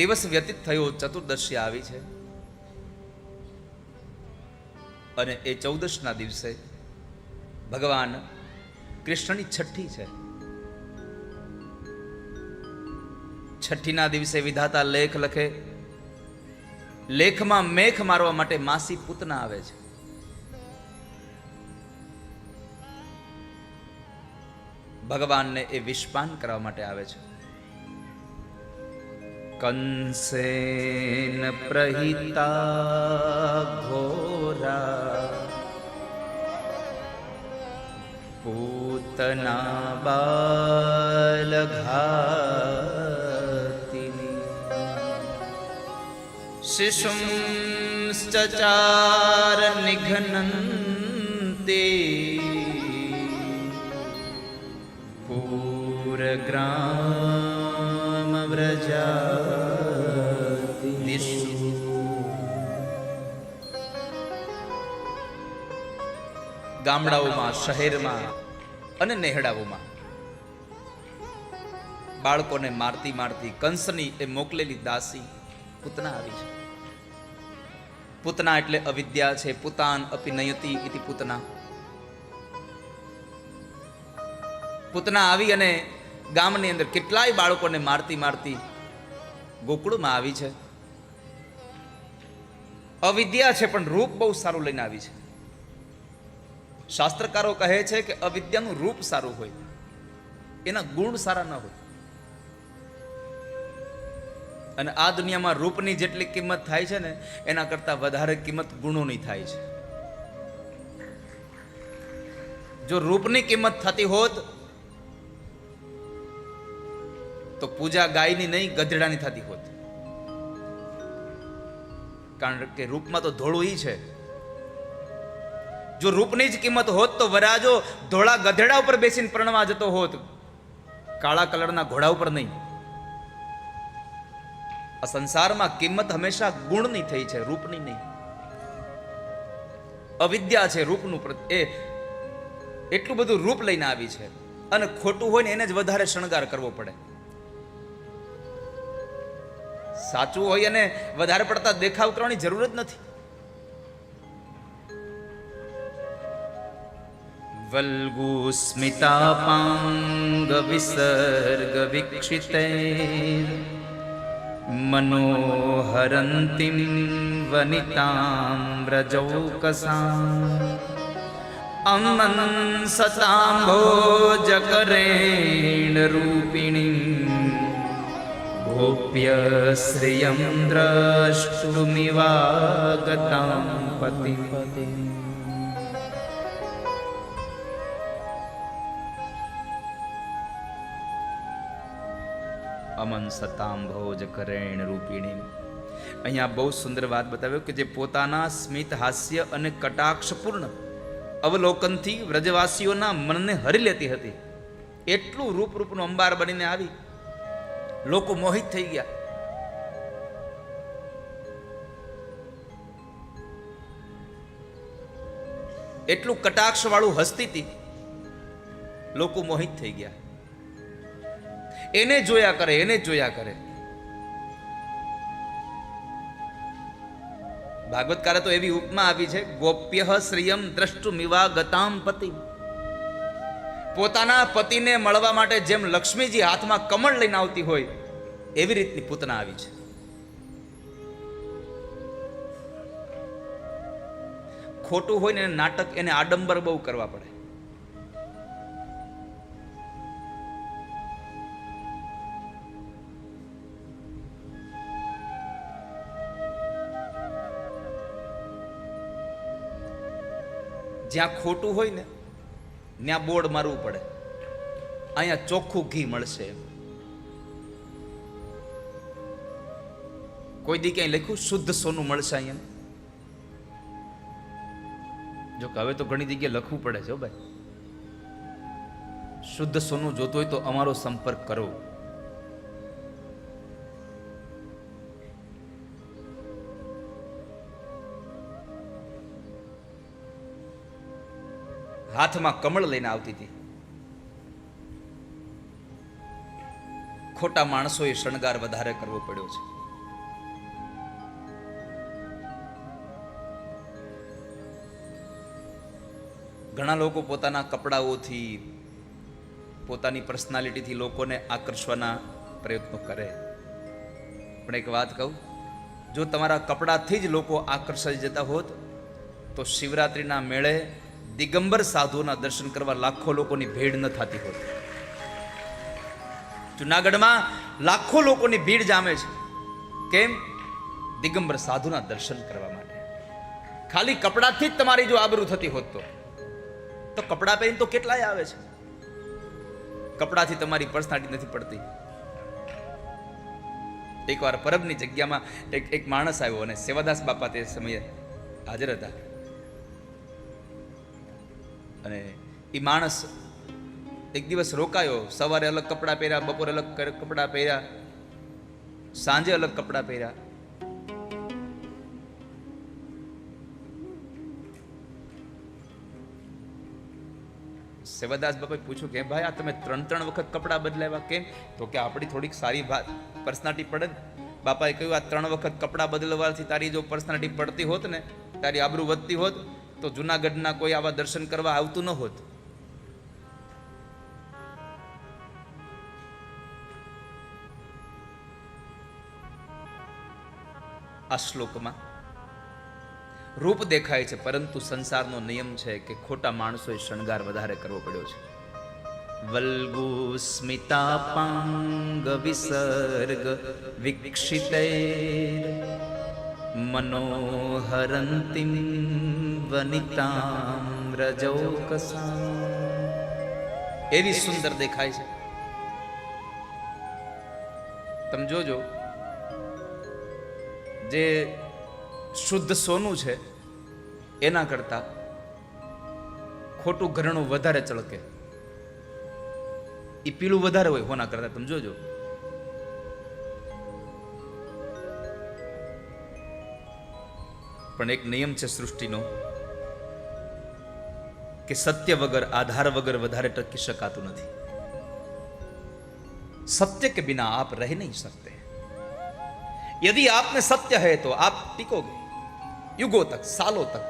દિવસ વ્યતીત થયો, ચતુર્દશી આવી છે અને એ 14ના દિવસે ભગવાન કૃષ્ણની છઠ્ઠી છે. છઠ્ઠીના દિવસે વિધાતા લેખ લખે. લેખમાં મેખ મારવા માટે માસી પૂતના આવે છે. ભગવાનને એ વિષપાન કરવા માટે આવે છે. કંસેન પ્રહિતા ઘોરા પૂતના બાલઘાતિની શિશુંશ્ચચાર નિઘ્નન્તે પૂરગ્રામ વ્રજાદિષુ. ગામડાઓમાં, શહેરમાં અને નેહડાઓમાં બાળકોને મારતી મારતી કંસની એ મોકલેલી દાસી પૂતના આવી છે. પૂતના એટલે અવિદ્યા છે. પુતાન અપી નયતિ ઇતિ પૂતના. પૂતના આવી અને ગામની અંદર કેટલાય બાળકોને મારતી મારતી ગોકુળમાં આવી છે. અવિદ્યા છે પણ રૂપ બહુ સારું લઈને આવી છે. શાસ્ત્રકારો કહે છે કે અવિદ્યાનું રૂપ સારું હોય, એના ગુણ સારા ન હોય. અને આ દુનિયામાં રૂપની જેટલી કિંમત થાય છે ને, એના કરતા વધારે કિંમત ગુણોની થાય છે. જો રૂપની કિંમત થતી હોત તો પૂજા ગાયની નહીં, ગધેડાની થતી હોત. કારણ કે રૂપમાં તો ધોળું ઈ છે. જો રૂપની જ કિંમત હોત તો વરાજો ધોળા ગધેડા ઉપર બેસીને પરણવા જતો હોત, કાળા કલરના ઘોડા ઉપર નહીં. આ સંસારમાં કિંમત હંમેશા ગુણની થઈ છે, રૂપની નહીં. અવિદ્યા છે રૂપનું, એ એટલું બધું રૂપ લઈને આવી છે. અને ખોટું હોય ને એને જ વધારે શણગાર કરવો પડે. સાચું હોય અને વધારે પડતા દેખાવ કરવાની જરૂર જ નથી. વલ્ગુ સ્મિતાપાંગ વિસર્ગ વિક્ષિતે મનોહરંતિમ વનિતામ વ્રજૌકસામ અમન સતાંભોજકરેણ રૂપિણીમ ગોપ્ય શ્રિયમ દ્રષ્ટુમિવાગતામ પતિમ. અમન સતામ ભોજ કરેણ રૂપિણી. અહીંયા બહુ સુંદર વાત બતાવ્યો કે જે પોતાના સ્મિત, હાસ્ય અને કટાક્ષપૂર્ણ અવલોકનથી વ્રજવાસીઓના મનને હરી લેતી હતી. એટલું રૂપનું અંબાર બનીને આવી, લોકો મોહિત થઈ ગયા. એટલું કટાક્ષ વાળું હસતી હતી, લોકો મોહિત થઈ ગયા. એને જોયા કરે, એને જોયા કરે. ભાગવતકારે તો એવી ઉપમા આપી છે, ગોપ્ય શ્રિયમ દ્રષ્ટુમિવા ગતામ પતિ. પોતાના પતિને મળવા માટે જેમ લક્ષ્મીજી હાથમાં કમળ લઈને આવતી હોય, એવી રીતની પૂતના આવી છે. ખોટું હોય ને નાટક, એને આડંબર બહુ કરવા પડે. જ્યાં ખોટું હોય ને ત્યાં બોર્ડ મારવું પડે, અહીંયા ચોખ્ખું ઘી મળશે. કોઈ દી ક્યાંય લખ્યું શુદ્ધ સોનું મળશે અહીંયા? જો કે હવે તો ઘણી જગ્યાએ લખવું પડે છે ભાઈ. શુદ્ધ સોનું જોતું હોય તો અમારો સંપર્ક કરો. હાથમાં કમળ લઈને આવતી હતી. ખોટા માણસોએ શણગાર વધારે કરવો પડ્યો છે. ઘણા લોકો પોતાના કપડાઓથી, પોતાની પર્સનાલિટીથી લોકોને આકર્ષવાના પ્રયત્નો કરે. પણ એક વાત કહું, જો તમારા કપડાથી જ લોકો આકર્ષાઈ જતા હોત તો શિવરાત્રિના મેળે દિગંબર સાધુઓના દર્શન કરવા લાખો લોકોની ભીડ ન થતી હોત. જુનાગઢમાં લાખો લોકોની ભીડ જામે છે. કેમ? દિગંબર સાધુના દર્શન કરવા માટે. ખાલી કપડાથી જ તમારી જો આબરૂ થતી હોત તો કપડા પહેરીને તો કેટલાય આવે છે. કપડાથી તમારી પર્સનાલિટી નથી પડતી. એકવાર પરબની જગ્યામાં એક માણસ આવ્યો અને સેવાદાસ બાપા તે સમયે હાજર હતા. અને એ માણસ એક દિવસ રોકાયો. સવારે અલગ કપડાં પહેર્યા, બપોરે અલગ કપડાં પહેર્યા, સાંજે અલગ કપડાં પહેર્યા. સેવાદાસ બાપાએ પૂછ્યું કે ભાઈ આ તમે 3 વખત કપડાં બદલાવ્યા કેમ? તો કે આપણી થોડીક સારી પર્સનાલિટી પડે. બાપાએ કહ્યું આ 3 વખત કપડાં બદલવાથી તારી જો પર્સનાલિટી પડતી હોત ને, તારી આબરૂ વધતી હોત તો જુનાગઢના કોઈ આવા દર્શન કરવા આવતું ન હોત. આ શ્લોકમાં રૂપ દેખાય છે, પરંતુ સંસારનો નિયમ છે કે ખોટા માણસોએ શણગાર વધારે કરવો પડ્યો છે. વલ્ગુ સ્મિતાપાંગ વિસર્ગ વિક્ષિતૈર મનોહરંતિમ વનિતામ રજૌકસામ. એવી સુંદર દેખાય છે. તમે જોજો, જે શુદ્ધ સોનું છે એના કરતા ખોટું ઘરેણું વધારે ચળકે. એ પીળું વધારે હોય હોના કરતા. તમે જોજો. પણ એક નિયમ છે સૃષ્ટિનો કે સત્ય વગર, આધાર વગર વધારે ટકી શકાતું નથી. सत्य के बिना आप रह नहीं सकते. यदि आप में सत्य है तो आप टिकोगे युगों तक, सालों तक.